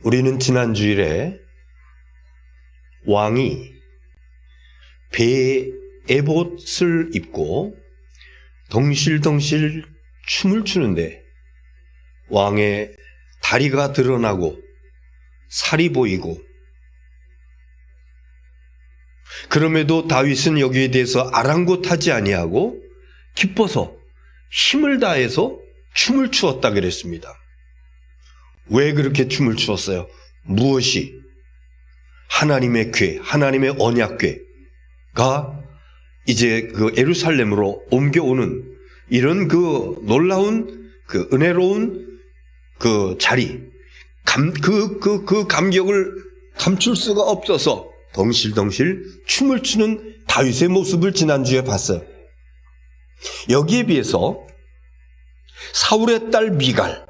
우리는 지난 주일에 왕이 배에 에봇을 입고 덩실덩실 춤을 추는데 왕의 다리가 드러나고 살이 보이고, 그럼에도 다윗은 여기에 대해서 아랑곳하지 아니하고 기뻐서 힘을 다해서 춤을 추었다 그랬습니다. 왜 그렇게 춤을 추었어요? 무엇이? 하나님의 궤, 하나님의 언약궤가 이제 그 예루살렘으로 옮겨오는 이런 그 놀라운 그 은혜로운 그 자리, 그 감격을 감출 수가 없어서 덩실덩실 춤을 추는 다윗의 모습을 지난주에 봤어요. 여기에 비해서 사울의 딸 미갈,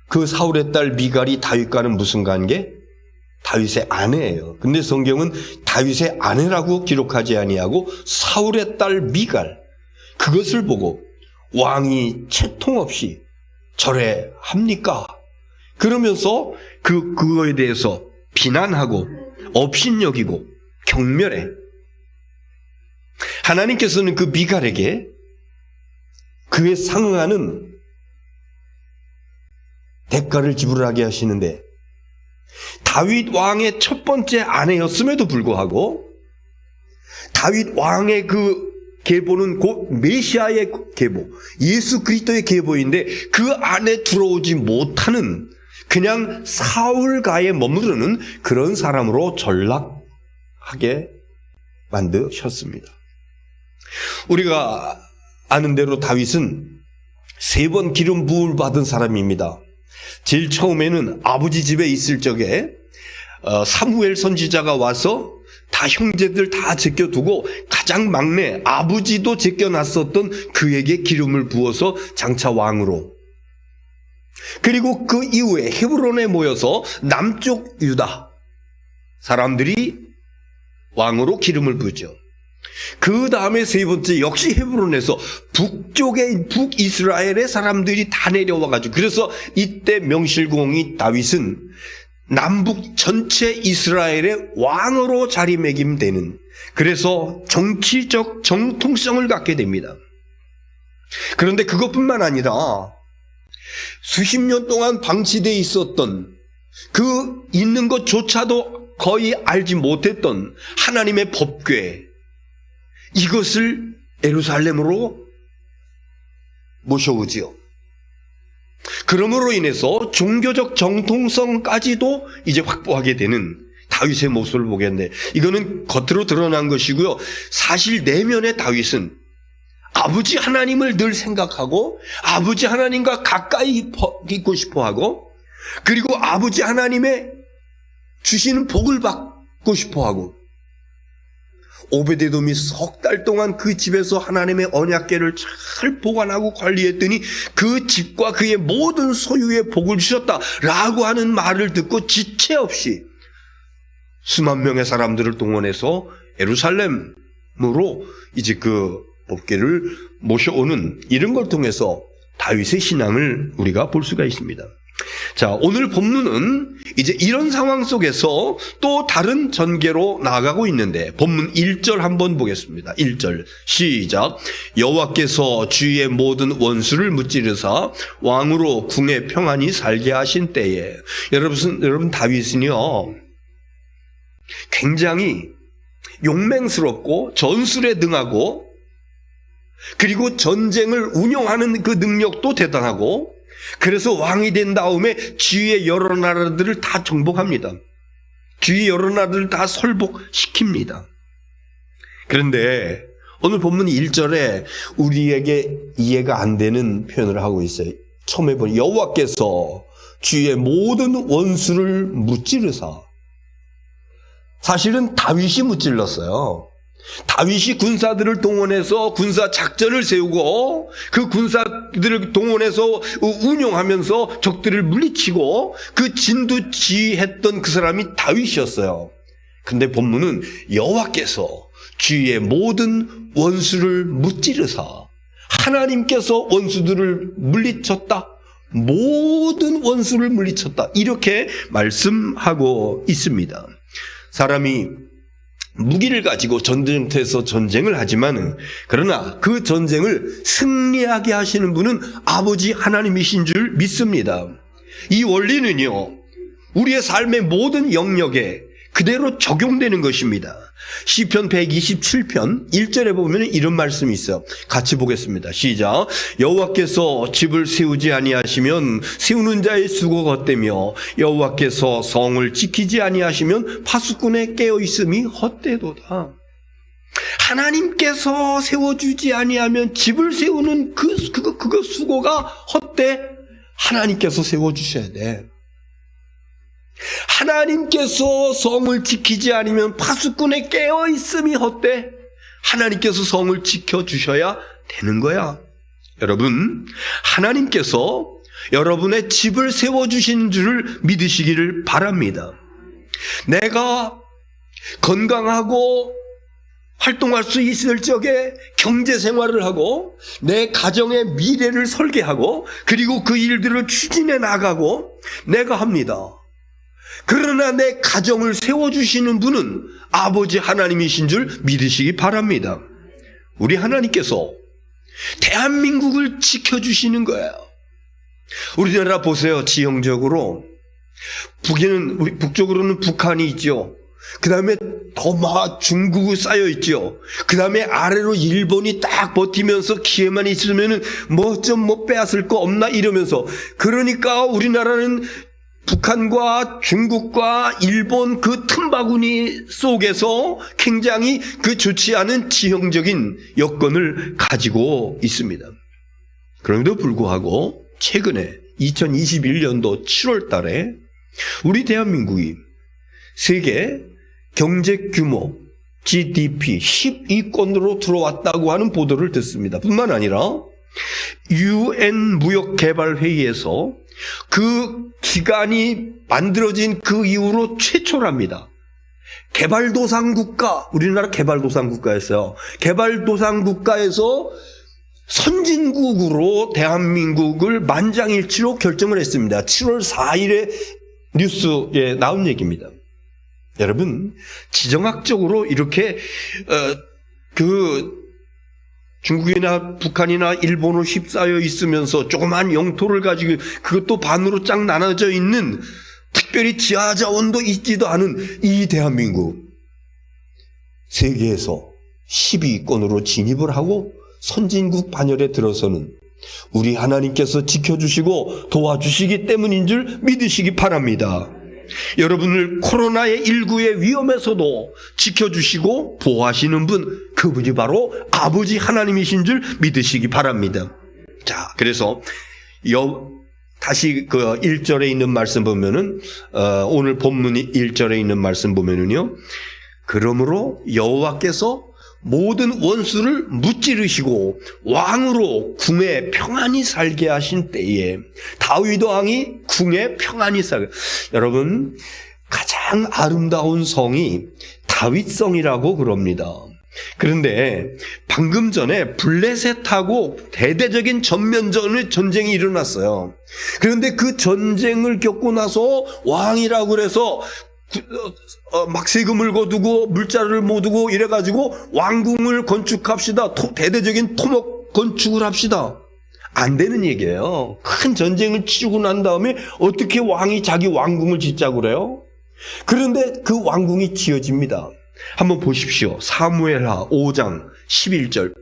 그 사울의 딸 미갈이 다윗과는 무슨 관계? 다윗의 아내예요. 근데 성경은 다윗의 아내라고 기록하지 아니하고 사울의 딸 미갈, 그것을 보고 왕이 채통 없이 절해합니까? 그러면서 그거에 대해서 비난하고 업신여기고 경멸해. 하나님께서는 그 미갈에게 그에 상응하는 대가를 지불하게 하시는데, 다윗 왕의 첫 번째 아내였음에도 불구하고 다윗 왕의 그 계보는 곧 메시아의 계보, 예수 그리스도의 계보인데 그 안에 들어오지 못하는 그냥 사울가에 머무르는 그런 사람으로 전락하게 만드셨습니다. 우리가 아는 대로 다윗은 3번 기름 부을 받은 사람입니다. 제일 처음에는 아버지 집에 있을 적에 사무엘 선지자가 와서 다 형제들 다 제껴두고 가장 막내 아버지도 제껴놨었던 그에게 기름을 부어서 장차 왕으로, 그리고 그 이후에 헤브론에 모여서 남쪽 유다 사람들이 왕으로 기름을 부죠. 그 다음에 3번째 역시 헤브론에서 북이스라엘의 사람들이 다 내려와가지고, 그래서 이때 명실공히 다윗은 남북 전체 이스라엘의 왕으로 자리매김되는, 그래서 정치적 정통성을 갖게 됩니다. 그런데 그것뿐만 아니라 수십 년 동안 방치되어 있었던 그 있는 것조차도 거의 알지 못했던 하나님의 법궤, 이것을 예루살렘으로 모셔오지요. 그러므로 인해서 종교적 정통성까지도 이제 확보하게 되는 다윗의 모습을 보겠는데, 이거는 겉으로 드러난 것이고요. 사실 내면의 다윗은 아버지 하나님을 늘 생각하고 아버지 하나님과 가까이 있고 싶어하고, 그리고 아버지 하나님의 주시는 복을 받고 싶어하고, 오베데돔이 3달 동안 그 집에서 하나님의 언약궤를 잘 보관하고 관리했더니 그 집과 그의 모든 소유의 복을 주셨다라고 하는 말을 듣고 지체 없이 수만 명의 사람들을 동원해서 예루살렘으로 이제 그 법궤를 모셔오는 이런 걸 통해서 다윗의 신앙을 우리가 볼 수가 있습니다. 자, 오늘 본문은 이제 이런 상황 속에서 또 다른 전개로 나아가고 있는데, 본문 1절 한번 보겠습니다. 1절 시작. 여호와께서 주의 모든 원수를 무찌르사 왕으로 궁에 평안히 살게 하신 때에. 여러분 다윗은요 굉장히 용맹스럽고 전술에 능하고, 그리고 전쟁을 운용하는 그 능력도 대단하고, 그래서 왕이 된 다음에 주위의 여러 나라들을 다 정복합니다. 주위의 여러 나라들을 다 설복시킵니다. 그런데 오늘 본문 1절에 우리에게 이해가 안 되는 표현을 하고 있어요. 처음에 보니 여호와께서 주의 모든 원수를 무찌르사. 사실은 다윗이 무찔렀어요. 다윗이 군사들을 동원해서 군사 작전을 세우고 그 군사들을 동원해서 운용하면서 적들을 물리치고 그 진두지휘했던 그 사람이 다윗이었어요. 근데 본문은 여호와께서 주의 모든 원수를 무찌르사, 하나님께서 원수들을 물리쳤다 모든 원수를 물리쳤다. 이렇게 말씀하고 있습니다. 사람이 무기를 가지고 전쟁터에서 전쟁을 하지만 그러나 그 전쟁을 승리하게 하시는 분은 아버지 하나님이신 줄 믿습니다. 이 원리는요, 우리의 삶의 모든 영역에 그대로 적용되는 것입니다. 시편 127편 1절에 보면 이런 말씀이 있어요. 같이 보겠습니다. 시작. 여호와께서 집을 세우지 아니하시면 세우는 자의 수고가 헛되며 여호와께서 성을 지키지 아니하시면 파수꾼의 깨어있음이 헛되도다. 하나님께서 세워주지 아니하면 집을 세우는 그거 수고가 헛돼. 하나님께서 세워주셔야 돼. 하나님께서 성을 지키지 않으면 파수꾼의 깨어있음이 헛돼. 하나님께서 성을 지켜주셔야 되는 거야. 여러분, 하나님께서 여러분의 집을 세워주신 줄을 믿으시기를 바랍니다. 내가 건강하고 활동할 수 있을 적에 경제생활을 하고 내 가정의 미래를 설계하고 그리고 그 일들을 추진해 나가고 내가 합니다. 그러나 내 가정을 세워주시는 분은 아버지 하나님이신 줄 믿으시기 바랍니다. 우리 하나님께서 대한민국을 지켜주시는 거예요. 우리나라 보세요. 지형적으로 북쪽으로는 북한이 있죠. 그 다음에 더 중국이 쌓여 있죠. 그 다음에 아래로 일본이 딱 버티면서 기회만 있으면은 좀 빼앗을 거 없나 이러면서, 그러니까 우리나라는 북한과 중국과 일본 그 틈바구니 속에서 굉장히 그 좋지 않은 지형적인 여건을 가지고 있습니다. 그럼에도 불구하고 최근에 2021년도 7월 달에 우리 대한민국이 세계 경제 규모 GDP 10위권으로 들어왔다고 하는 보도를 듣습니다. 뿐만 아니라 UN 무역개발회의에서 그 기관이 만들어진 그 이후로 최초랍니다. 개발도상국가, 우리나라 개발도상국가였어요. 개발도상국가에서 선진국으로 대한민국을 만장일치로 결정을 했습니다. 7월 4일에 뉴스에 나온 얘기입니다. 여러분, 지정학적으로 이렇게 중국이나 북한이나 일본으로 휩싸여 있으면서 조그만 영토를 가지고 그것도 반으로 쫙 나눠져 있는, 특별히 지하자원도 있지도 않은 이 대한민국, 세계에서 10위권으로 진입을 하고 선진국 반열에 들어서는 우리 하나님께서 지켜주시고 도와주시기 때문인 줄 믿으시기 바랍니다. 여러분을 코로나19의 위험에서도 지켜주시고 보호하시는 분, 그분이 바로 아버지 하나님이신 줄 믿으시기 바랍니다. 자, 그래서 다시 그 1절에 있는 말씀 보면은, 오늘 본문 1절에 있는 말씀 보면은요, 그러므로 여호와께서 모든 원수를 무찌르시고 왕으로 궁에 평안히 살게 하신 때에, 다윗 왕이 궁에 평안히 살게, 여러분, 가장 아름다운 성이 다윗성이라고 그럽니다. 그런데 방금 전에 블레셋하고 대대적인 전쟁이 일어났어요. 그런데 그 전쟁을 겪고 나서 왕이라고 그래서 막 세금을 거두고 물자를 못 두고 이래가지고 왕궁을 건축합시다, 대대적인 토목 건축을 합시다, 안 되는 얘기예요. 큰 전쟁을 치르고 난 다음에 어떻게 왕이 자기 왕궁을 짓자고 그래요? 그런데 그 왕궁이 지어집니다. 한번 보십시오. 사무엘하 5장 11절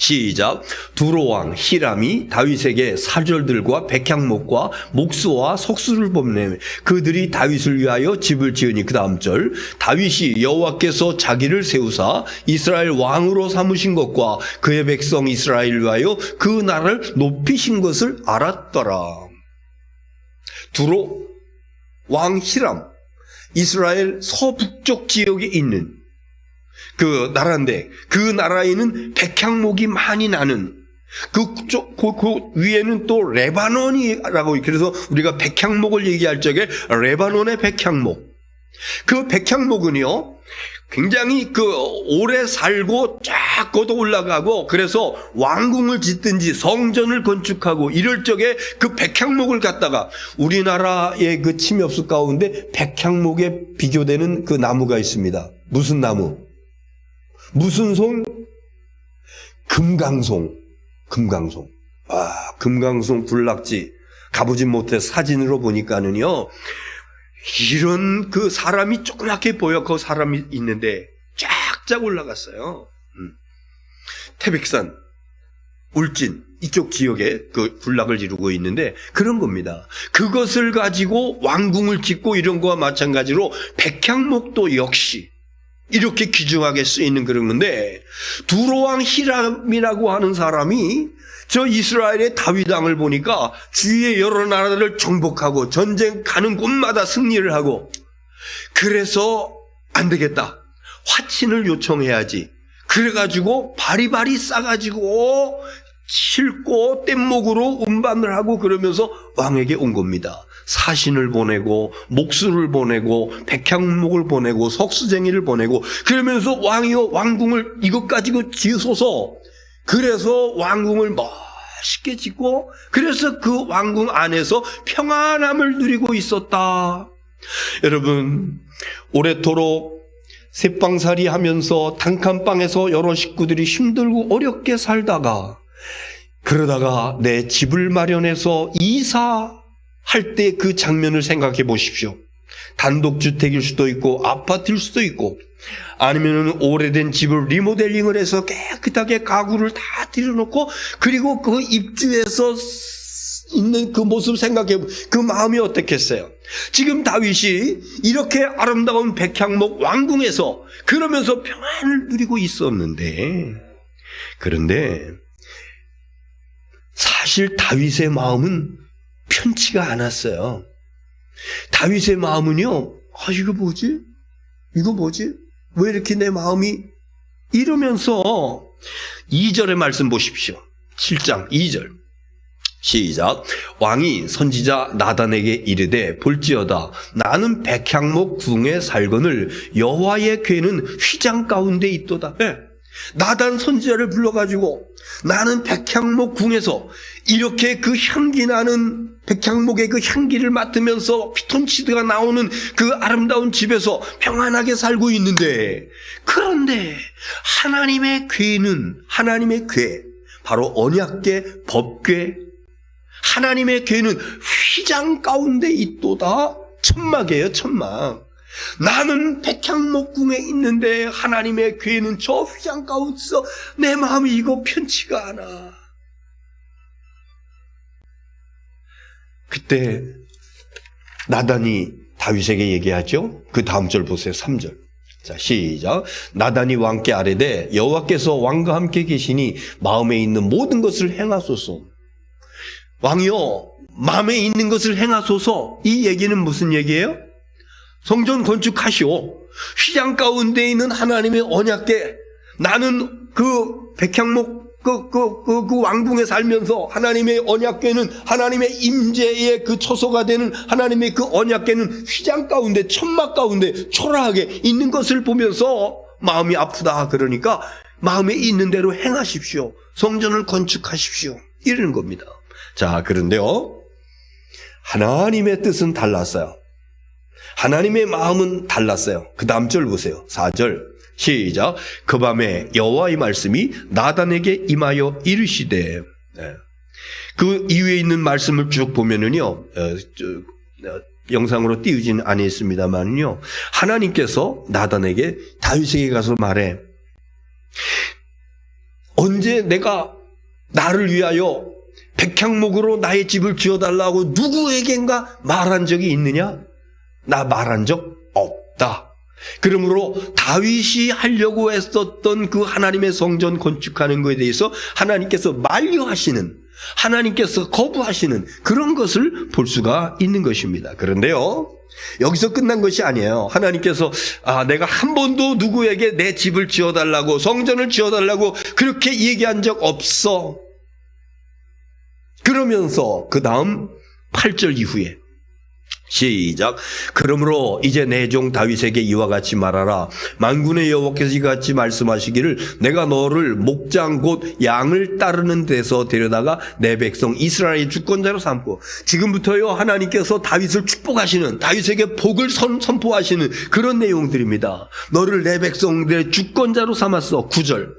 시작. 두로왕 히람이 다윗에게 사절들과 백향목과 목수와 석수를 보내 그들이 다윗을 위하여 집을 지으니, 그 다음 절, 다윗이 여호와께서 자기를 세우사 이스라엘 왕으로 삼으신 것과 그의 백성 이스라엘을 위하여 그 나라를 높이신 것을 알았더라. 두로왕 히람, 이스라엘 서북쪽 지역에 있는 그 나라인데, 그 나라에는 백향목이 많이 나는, 그 위에는 또 레바논이라고, 그래서 우리가 백향목을 얘기할 적에 레바논의 백향목, 그 백향목은요, 굉장히 오래 살고 쫙 걷어 올라가고, 그래서 왕궁을 짓든지 성전을 건축하고 이럴 적에 그 백향목을 갖다가, 우리나라의 그 침엽수 가운데 백향목에 비교되는 그 나무가 있습니다. 무슨 나무? 무슨 송? 금강송. 금강송 군락지 가보진 못해 사진으로 보니까는요, 이런 그 사람이 조그맣게 보여. 그 사람이 있는데 쫙쫙 올라갔어요. 태백산, 울진 이쪽 지역에 그 군락을 이루고 있는데 그런 겁니다. 그것을 가지고 왕궁을 짓고 이런 거와 마찬가지로 백향목도 역시 이렇게 귀중하게 쓰이는 그런 건데, 두로왕 히람이라고 하는 사람이 저 이스라엘의 다윗 왕을 보니까 주위의 여러 나라를 정복하고 전쟁 가는 곳마다 승리를 하고, 그래서 안 되겠다, 화친을 요청해야지. 그래가지고 바리바리 싸가지고 싣고 뗏목으로 운반을 하고 그러면서 왕에게 온 겁니다. 사신을 보내고 목수를 보내고 백향목을 보내고 석수쟁이를 보내고, 그러면서 왕이여 왕궁을 이것 가지고 지으소서. 그래서 왕궁을 멋있게 짓고, 그래서 그 왕궁 안에서 평안함을 누리고 있었다. 여러분, 오래도록 새빵살이 하면서 단칸방에서 여러 식구들이 힘들고 어렵게 살다가, 그러다가 내 집을 마련해서 이사할 때 그 장면을 생각해 보십시오. 단독주택일 수도 있고 아파트일 수도 있고, 아니면 오래된 집을 리모델링을 해서 깨끗하게 가구를 다 들여놓고, 그리고 그 입주해서 있는 그 모습 생각해, 그 마음이 어떻겠어요? 지금 다윗이 이렇게 아름다운 백향목 왕궁에서 그러면서 평안을 누리고 있었는데, 그런데 사실 다윗의 마음은 편치가 않았어요. 다윗의 마음은요, 이거 뭐지? 왜 이렇게 내 마음이 이러면서 2절의 말씀 보십시오. 7장 2절 시작. 왕이 선지자 나단에게 이르되 볼지어다 나는 백향목 궁에 살거늘 여호와의 궤는 휘장 가운데 있도다. 나단 선지자를 불러가지고 나는 백향목 궁에서 이렇게 그 향기 나는 백향목의 그 향기를 맡으면서 피톤치드가 나오는 그 아름다운 집에서 평안하게 살고 있는데, 그런데 하나님의 궤는, 하나님의 궤, 바로 언약궤, 법궤, 하나님의 궤는 휘장 가운데 있도다. 천막이에요, 천막. 나는 백향목 궁에 있는데 하나님의 궤는 저 휘장 가운데서 내 마음이 이거 편치가 않아. 그때 나단이 다윗에게 얘기하죠. 그 다음 절 보세요. 3절. 자, 시작. 나단이 왕께 아뢰되 여호와께서 왕과 함께 계시니 마음에 있는 모든 것을 행하소서. 왕이여, 마음에 있는 것을 행하소서. 이 얘기는 무슨 얘기예요? 성전 건축하시오. 휘장 가운데 있는 하나님의 언약궤, 나는 그 백향목 그 왕궁에 살면서 하나님의 언약궤는, 하나님의 임재의 그 처소가 되는 하나님의 그 언약궤는 휘장 가운데, 천막 가운데 초라하게 있는 것을 보면서 마음이 아프다. 그러니까 마음에 있는 대로 행하십시오. 성전을 건축하십시오. 이러는 겁니다. 자, 그런데요, 하나님의 뜻은 달랐어요. 하나님의 마음은 달랐어요. 그 다음 절 보세요. 4절 시작. 그 밤에 여호와의 말씀이 나단에게 임하여 이르시되, 그 이후에 있는 말씀을 쭉 보면은요, 영상으로 띄우지는 않았습니다만요, 하나님께서 나단에게, 다윗에게 가서 말해. 언제 내가 나를 위하여 백향목으로 나의 집을 지어달라고 누구에겐가 말한 적이 있느냐? 나 말한 적 없다. 그러므로 다윗이 하려고 했었던 그 하나님의 성전 건축하는 것에 대해서 하나님께서 만류하시는, 하나님께서 거부하시는 그런 것을 볼 수가 있는 것입니다. 그런데요, 여기서 끝난 것이 아니에요. 하나님께서 내가 한 번도 누구에게 내 집을 지어달라고, 성전을 지어달라고 그렇게 얘기한 적 없어. 그러면서 그 다음 8절 이후에 시작. 그러므로 이제 내 종 다윗에게 이와 같이 말하라. 만군의 여호와께서 이같이 말씀하시기를 내가 너를 목장 곧 양을 따르는 데서 데려다가 내 백성 이스라엘의 주권자로 삼고, 지금부터요 하나님께서 다윗을 축복하시는, 다윗에게 복을 선포하시는 그런 내용들입니다. 너를 내 백성들의 주권자로 삼았어. 9절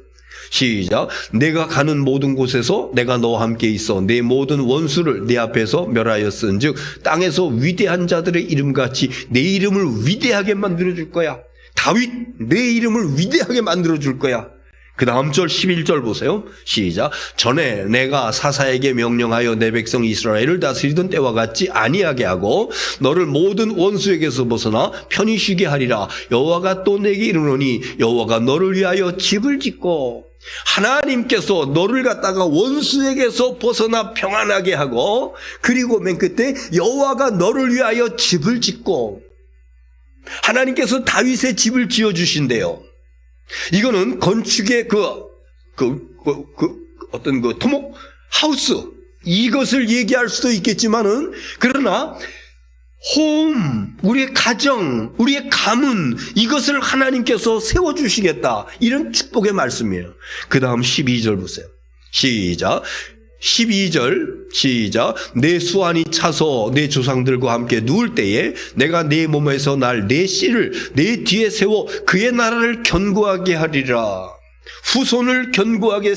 시작. 내가 가는 모든 곳에서 내가 너와 함께 있어 내 모든 원수를 내 앞에서 멸하였은즉 땅에서 위대한 자들의 이름같이 내 이름을 위대하게 만들어줄 거야. 다윗 내 이름을 위대하게 만들어줄 거야. 그 다음 절 11절 보세요. 시작. 전에 내가 사사에게 명령하여 내 백성 이스라엘을 다스리던 때와 같이 아니하게 하고 너를 모든 원수에게서 벗어나 편히 쉬게 하리라. 여호와가 또 내게 이르노니 여호와가 너를 위하여 집을 짓고, 하나님께서 너를 갖다가 원수에게서 벗어나 평안하게 하고, 그리고 맨 끝에 여호와가 너를 위하여 집을 짓고, 하나님께서 다윗의 집을 지어주신대요. 이거는 건축의 어떤 토목 하우스, 이것을 얘기할 수도 있겠지만은, 그러나 홈, 우리의 가정, 우리의 가문, 이것을 하나님께서 세워주시겠다, 이런 축복의 말씀이에요. 그 다음 12절 보세요. 시작. 12절 시작. 내 수완이 차서 내 조상들과 함께 누울 때에 내가 내 몸에서 날 내 씨를 내 뒤에 세워 그의 나라를 견고하게 하리라. 후손을 견고하게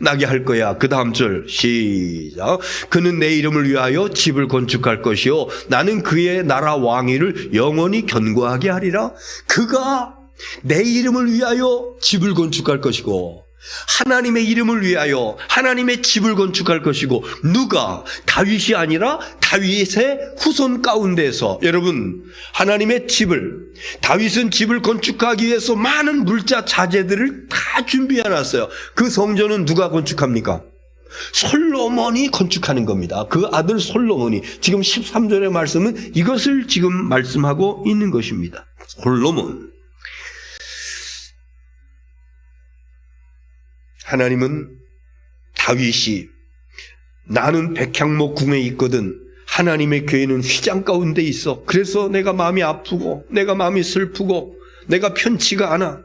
나게 할 거야. 그 다음 절 시작. 그는 내 이름을 위하여 집을 건축할 것이요 나는 그의 나라 왕위를 영원히 견고하게 하리라. 그가 내 이름을 위하여 집을 건축할 것이고, 하나님의 이름을 위하여 하나님의 집을 건축할 것이고, 누가? 다윗이 아니라 다윗의 후손 가운데서. 여러분, 하나님의 집을, 다윗은 집을 건축하기 위해서 많은 물자 자재들을 다 준비해놨어요. 그 성전은 누가 건축합니까? 솔로몬이 건축하는 겁니다. 그 아들 솔로몬이. 지금 13절의 말씀은 이것을 지금 말씀하고 있는 것입니다. 솔로몬. 하나님은 다윗이 나는 백향목 궁에 있거든, 하나님의 교회는 휘장 가운데 있어, 그래서 내가 마음이 아프고 내가 마음이 슬프고 내가 편치가 않아.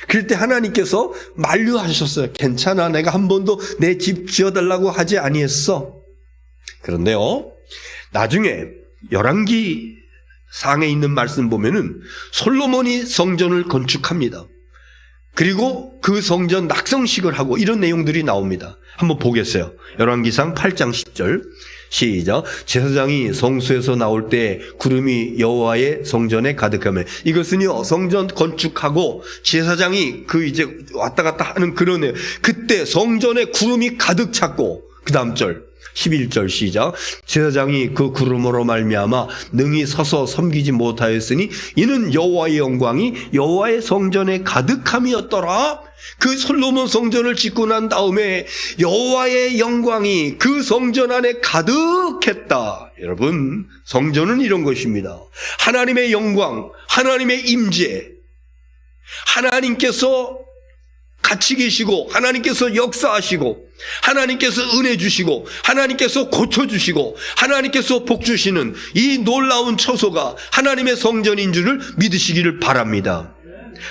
그럴 때 하나님께서 만류하셨어요. 괜찮아, 내가 한 번도 내 집 지어달라고 하지 아니했어. 그런데요, 나중에 열왕기 상에 있는 말씀 보면은 솔로몬이 성전을 건축합니다. 그리고 그 성전 낙성식을 하고 이런 내용들이 나옵니다. 한번 보겠어요. 열왕기상 8장 10절 시작. 제사장이 성소에서 나올 때 구름이 여호와의 성전에 가득하며, 이것은요 성전 건축하고 제사장이 이제 왔다 갔다 하는 그런 애, 그때 성전에 구름이 가득 찼고, 그 다음 절 11절 시작. 제사장이 그 구름으로 말미암아 능히 서서 섬기지 못하였으니 이는 여호와의 영광이 여호와의 성전에 가득함이었더라. 그 솔로몬 성전을 짓고 난 다음에 여호와의 영광이 그 성전 안에 가득했다. 여러분, 성전은 이런 것입니다. 하나님의 영광, 하나님의 임재, 하나님께서 같이 계시고, 하나님께서 역사하시고, 하나님께서 은혜 주시고, 하나님께서 고쳐주시고, 하나님께서 복 주시는 이 놀라운 처소가 하나님의 성전인 줄을 믿으시기를 바랍니다.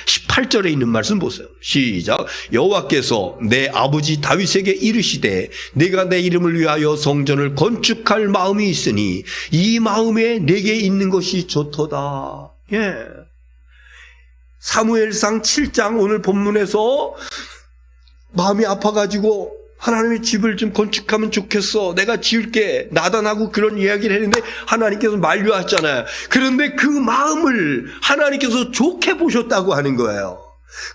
18절에 있는 말씀 보세요. 시작. 여호와께서 내 아버지 다윗에게 이르시되 내가 내 이름을 위하여 성전을 건축할 마음이 있으니 이 마음에 내게 있는 것이 좋도다. 예. 사무엘상 7장 오늘 본문에서 마음이 아파가지고 하나님의 집을 좀 건축하면 좋겠어, 내가 지을게, 나단하고 그런 이야기를 했는데 하나님께서 만류하셨잖아요. 그런데 그 마음을 하나님께서 좋게 보셨다고 하는 거예요.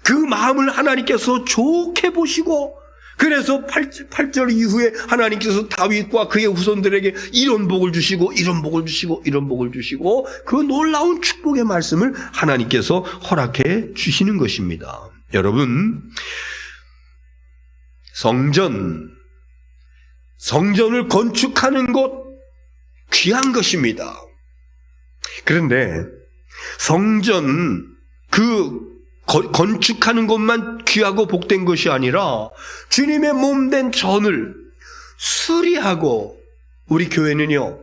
그 마음을 하나님께서 좋게 보시고, 그래서 8절 이후에 하나님께서 다윗과 그의 후손들에게 이런 복을 주시고 이런 복을 주시고 이런 복을 주시고, 그 놀라운 축복의 말씀을 하나님께서 허락해 주시는 것입니다. 여러분, 성전을 건축하는 것 귀한 것입니다. 그런데 성전 건축하는 것만 귀하고 복된 것이 아니라 주님의 몸된 전을 수리하고, 우리 교회는요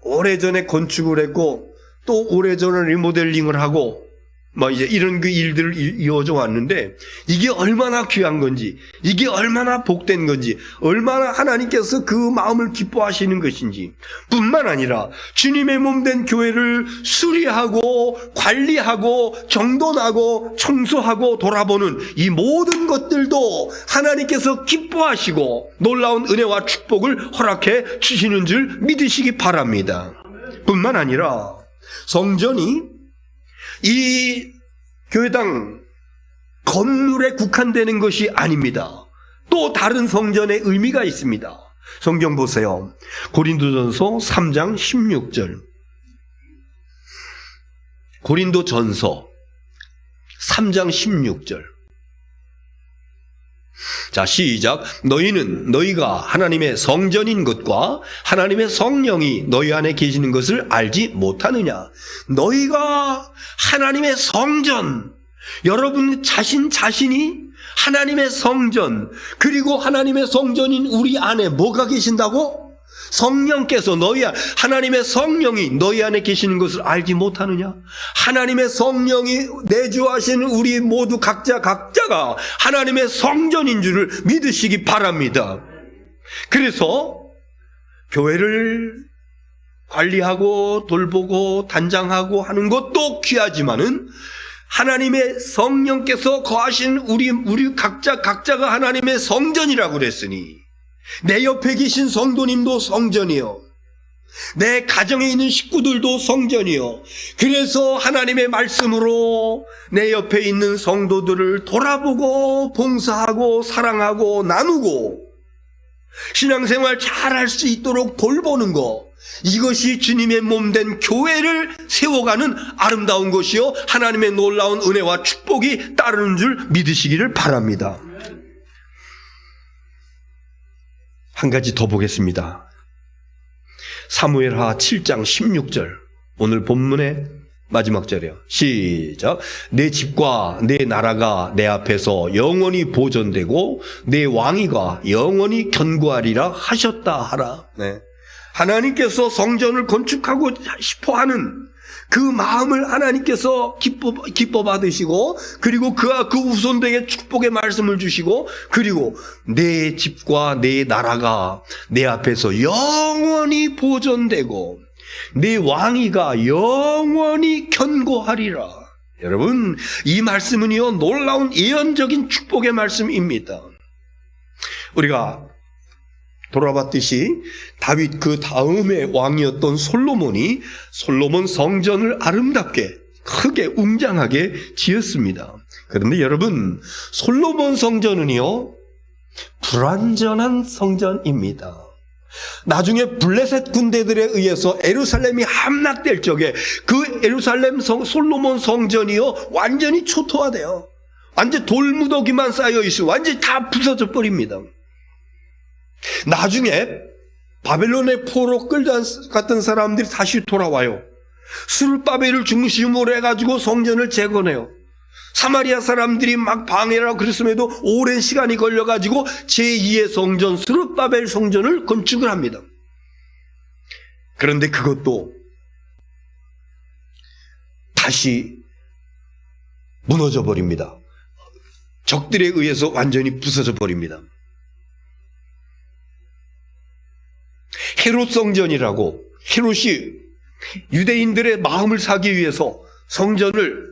오래전에 건축을 했고 또 오래전에 리모델링을 하고 이제 이런 그 일들을 이어져 왔는데, 이게 얼마나 귀한 건지, 이게 얼마나 복된 건지, 얼마나 하나님께서 그 마음을 기뻐하시는 것인지, 뿐만 아니라 주님의 몸 된 교회를 수리하고 관리하고 정돈하고 청소하고 돌아보는 이 모든 것들도 하나님께서 기뻐하시고 놀라운 은혜와 축복을 허락해 주시는 줄 믿으시기 바랍니다. 뿐만 아니라 성전이 이 교회당 건물에 국한되는 것이 아닙니다. 또 다른 성전의 의미가 있습니다. 성경 보세요. 고린도전서 3장 16절. 고린도전서 3장 16절. 자, 시작. 너희가 하나님의 성전인 것과 하나님의 성령이 너희 안에 계시는 것을 알지 못하느냐. 너희가 하나님의 성전, 여러분 자신이 하나님의 성전, 그리고 하나님의 성전인 우리 안에 뭐가 계신다고? 성령께서 하나님의 성령이 너희 안에 계시는 것을 알지 못하느냐? 하나님의 성령이 내주하시는 우리 모두 각자가 하나님의 성전인 줄을 믿으시기 바랍니다. 그래서 교회를 관리하고 돌보고 단장하고 하는 것도 귀하지만은 하나님의 성령께서 거하신 우리 각자가 하나님의 성전이라고 그랬으니, 내 옆에 계신 성도님도 성전이요, 내 가정에 있는 식구들도 성전이요. 그래서 하나님의 말씀으로 내 옆에 있는 성도들을 돌아보고 봉사하고 사랑하고 나누고 신앙생활 잘할 수 있도록 돌보는 것, 이것이 주님의 몸된 교회를 세워가는 아름다운 것이요, 하나님의 놀라운 은혜와 축복이 따르는 줄 믿으시기를 바랍니다. 한 가지 더 보겠습니다. 사무엘하 7장 16절, 오늘 본문의 마지막 절이에요. 시작. 내 집과 내 나라가 내 앞에서 영원히 보존되고 내 왕위가 영원히 견고하리라 하셨다 하라. 네. 하나님께서 성전을 건축하고 싶어 하는 그 마음을 하나님께서 기뻐 받으시고, 그리고 그 후손들에게 축복의 말씀을 주시고, 그리고 내 집과 내 나라가 내 앞에서 영원히 보존되고 내 왕위가 영원히 견고하리라. 여러분, 이 말씀은요, 놀라운 예언적인 축복의 말씀입니다. 우리가 돌아봤듯이 다윗 그 다음의 왕이었던 솔로몬 성전을 아름답게 크게 웅장하게 지었습니다. 그런데 여러분, 솔로몬 성전은요, 불완전한 성전입니다. 나중에 블레셋 군대들에 의해서 예루살렘이 함락될 적에 그 예루살렘 솔로몬 성전이요, 완전히 초토화돼요. 완전 돌무더기만 쌓여 있어요. 완전히 다 부서져 버립니다. 나중에 바벨론의 포로 끌려갔던 사람들이 다시 돌아와요. 스룹바벨을 중심으로 해가지고 성전을 재건해요. 사마리아 사람들이 막 방해라고 그랬음에도 오랜 시간이 걸려가지고 제2의 성전, 스룹바벨 성전을 건축을 합니다. 그런데 그것도 다시 무너져 버립니다. 적들에 의해서 완전히 부서져 버립니다. 헤롯 성전이라고, 헤롯이 유대인들의 마음을 사기 위해서 성전을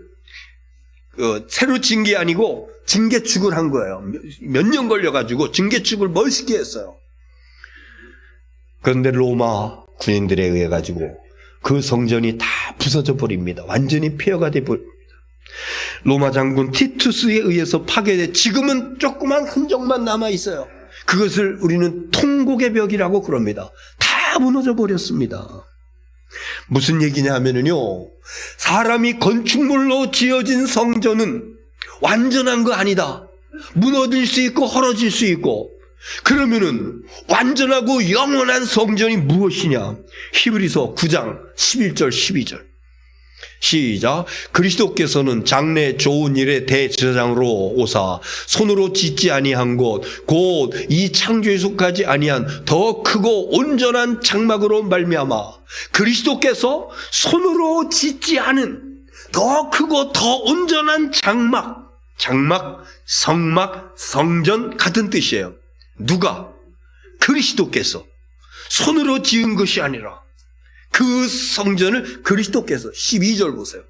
새로 진 게 아니고 징개축을 한 거예요. 몇 년 걸려가지고 징개축을 멋있게 했어요. 그런데 로마 군인들에 의해 가지고 그 성전이 다 부서져 버립니다. 완전히 폐허가 돼 버립니다. 로마 장군 티투스에 의해서 파괴돼 지금은 조그만 흔적만 남아 있어요. 그것을 우리는 통곡의 벽이라고 그럽니다. 다 무너져 버렸습니다. 무슨 얘기냐 하면은요, 사람이 건축물로 지어진 성전은 완전한 거 아니다. 무너질 수 있고 헐어질 수 있고. 그러면은 완전하고 영원한 성전이 무엇이냐? 히브리서 9장 11절 12절. 시작. 그리스도께서는 장래 좋은 일의 대제사장으로 오사 손으로 짓지 아니한 것 곧 이 창조에 속하지 아니한 더 크고 온전한 장막으로 말미암아 그리스도께서 손으로 짓지 않은 더 크고 더 온전한 장막, 성막, 성전 같은 뜻이에요. 누가? 그리스도께서 손으로 지은 것이 아니라 그 성전을 그리스도께서 12절 보세요.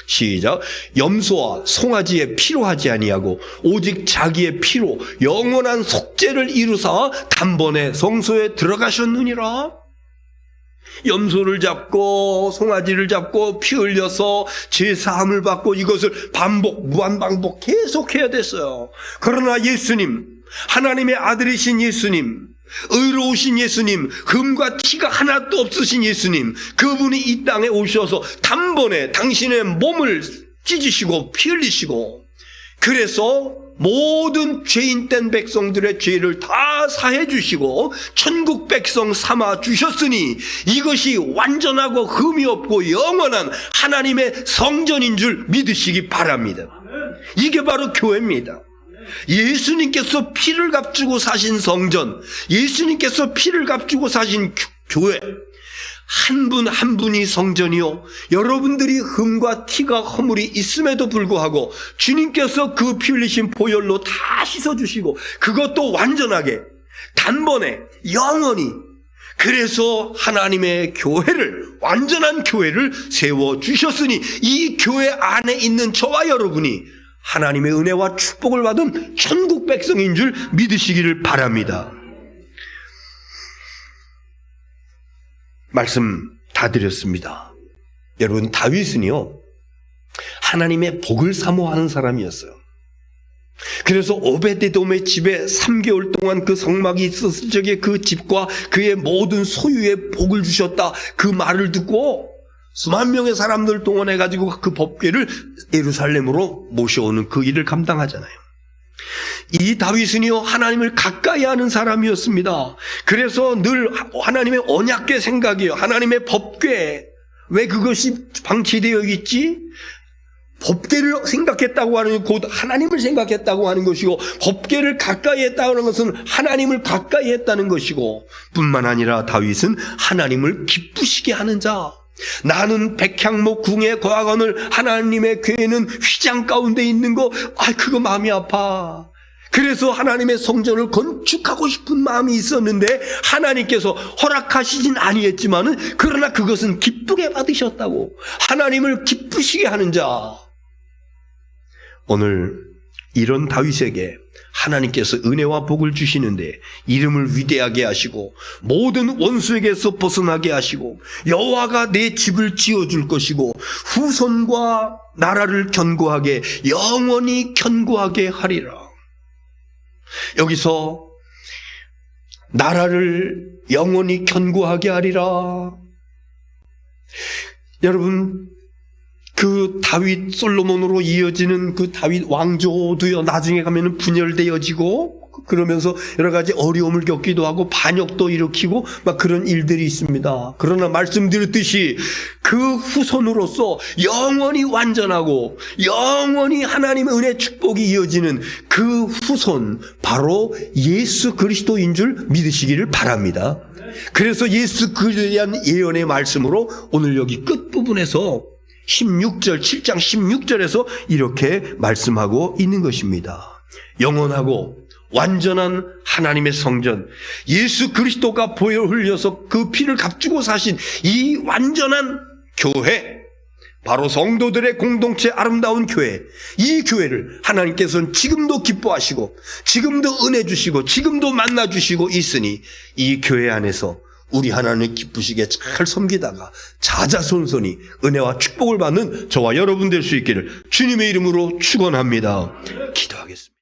시작. 염소와 송아지의 피로 하지 아니하고 오직 자기의 피로 영원한 속죄를 이루사 단번에 성소에 들어가셨느니라. 염소를 잡고 송아지를 잡고 피 흘려서 제사함을 받고 이것을 무한반복 계속해야 됐어요. 그러나 예수님, 하나님의 아들이신 예수님, 의로우신 예수님, 흠과 티가 하나도 없으신 예수님, 그분이 이 땅에 오셔서 단번에 당신의 몸을 찢으시고 피 흘리시고, 그래서 모든 죄인된 백성들의 죄를 다 사해 주시고 천국 백성 삼아 주셨으니 이것이 완전하고 흠이 없고 영원한 하나님의 성전인 줄 믿으시기 바랍니다. 이게 바로 교회입니다. 예수님께서 피를 값주고 사신 성전, 예수님께서 피를 값주고 사신 교회, 한 분 한 분이 성전이요, 여러분들이 흠과 티가 허물이 있음에도 불구하고 주님께서 그 피 흘리신 보혈로 다 씻어주시고 그것도 완전하게 단번에 영원히, 그래서 하나님의 교회를, 완전한 교회를 세워주셨으니 이 교회 안에 있는 저와 여러분이 하나님의 은혜와 축복을 받은 천국 백성인 줄 믿으시기를 바랍니다. 말씀 다 드렸습니다. 여러분, 다윗은요, 하나님의 복을 사모하는 사람이었어요. 그래서 오베데돔의 집에 3개월 동안 그 성막이 있었을 적에 그 집과 그의 모든 소유에 복을 주셨다, 그 말을 듣고 수만 명의 사람들 동원해가지고 그 법궤를 예루살렘으로 모셔오는 그 일을 감당하잖아요. 이 다윗은요, 하나님을 가까이 하는 사람이었습니다. 그래서 늘 하나님의 언약궤 생각이에요. 하나님의 법궤. 왜 그것이 방치되어 있지? 법궤를 생각했다고 하는 곧 하나님을 생각했다고 하는 것이고, 법궤를 가까이 했다는 것은 하나님을 가까이 했다는 것이고, 뿐만 아니라 다윗은 하나님을 기쁘시게 하는 자. 나는 백향목 궁에 거하거늘 하나님의 궤는 휘장 가운데 있는 거, 그거 마음이 아파. 그래서 하나님의 성전을 건축하고 싶은 마음이 있었는데 하나님께서 허락하시진 아니했지만은, 그러나 그것은 기쁘게 받으셨다고. 하나님을 기쁘시게 하는 자. 오늘 이런 다윗에게 하나님께서 은혜와 복을 주시는데 이름을 위대하게 하시고 모든 원수에게서 벗어나게 하시고 여호와가 내 집을 지어줄 것이고 후손과 나라를 견고하게 영원히 견고하게 하리라. 여기서 나라를 영원히 견고하게 하리라. 여러분, 그 다윗 솔로몬으로 이어지는 그 다윗 왕조도요, 나중에 가면은 분열되어지고 그러면서 여러 가지 어려움을 겪기도 하고 반역도 일으키고 막 그런 일들이 있습니다. 그러나 말씀드렸듯이 그 후손으로서 영원히 완전하고 영원히 하나님의 은혜 축복이 이어지는 그 후손, 바로 예수 그리스도인 줄 믿으시기를 바랍니다. 그래서 예수 그리스도에 대한 예언의 말씀으로 오늘 여기 끝부분에서 16절, 7장 16절에서 이렇게 말씀하고 있는 것입니다. 영원하고 완전한 하나님의 성전, 예수 그리스도가 보혈 흘려서 그 피를 값주고 사신 이 완전한 교회, 바로 성도들의 공동체 아름다운 교회, 이 교회를 하나님께서는 지금도 기뻐하시고 지금도 은혜 주시고 지금도 만나 주시고 있으니 이 교회 안에서 우리 하나님을 기쁘시게 잘 섬기다가 자자손손이 은혜와 축복을 받는 저와 여러분 될 수 있기를 주님의 이름으로 축원합니다. 기도하겠습니다.